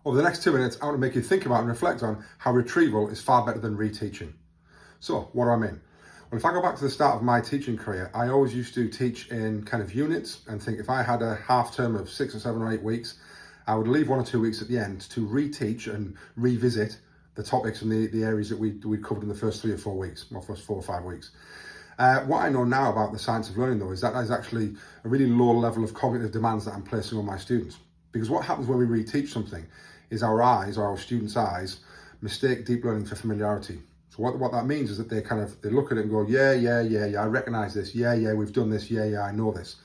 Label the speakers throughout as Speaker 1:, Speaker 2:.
Speaker 1: Over the next 2 minutes, I want to make you think about and reflect on how retrieval is far better than reteaching. So, what do I mean? Well, if I go back to the start of my teaching career, I always used to teach in kind of units and think if I had a half term of 6 or 7 or 8 weeks, I would leave 1 or 2 weeks at the end to reteach and revisit the topics and the areas that we'd covered in the first 3 or 4 weeks, or first 4 or 5 weeks. What I know now about the science of learning, though, is that is actually a really low level of cognitive demands that I'm placing on my students. Because what happens when we reteach something is our eyes, or our students' eyes, mistake deep learning for familiarity. So what that means is that they look at it and go, yeah, I recognize this, yeah, we've done this, yeah, I know this.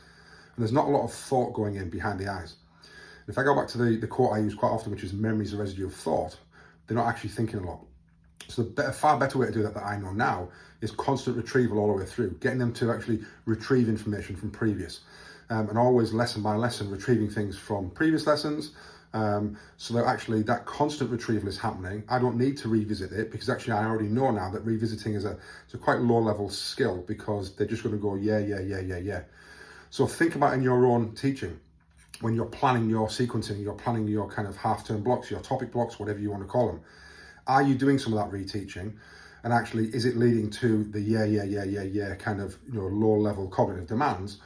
Speaker 1: And there's not a lot of thought going in behind the eyes. And if I go back to the quote I use quite often, which is memory is a residue of thought, they're not actually thinking a lot. So the far better way to do that I know now is constant retrieval all the way through, getting them to actually retrieve information from previous. And always lesson by lesson retrieving things from previous lessons, so that actually that constant retrieval is happening. I don't need to revisit it because actually I already know now that revisiting is a quite low level skill because they're just going to go yeah. So think about in your own teaching, when you're planning your sequencing, you're planning your kind of half-term blocks, your topic blocks, whatever you want to call them. Are you doing some of that reteaching? And actually, is it leading to the yeah kind of low level cognitive demands?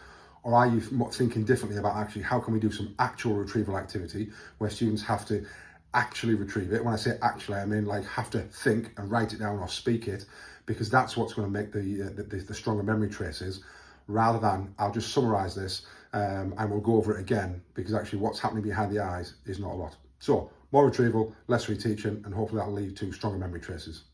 Speaker 1: Or are you thinking differently about actually how can we do some actual retrieval activity where students have to actually retrieve it? When I say actually, I mean like have to think and write it down or speak it, because that's what's going to make the stronger memory traces, rather than I'll just summarize this and we'll go over it again, because actually what's happening behind the eyes is not a lot. So more retrieval, less reteaching, and hopefully that'll lead to stronger memory traces.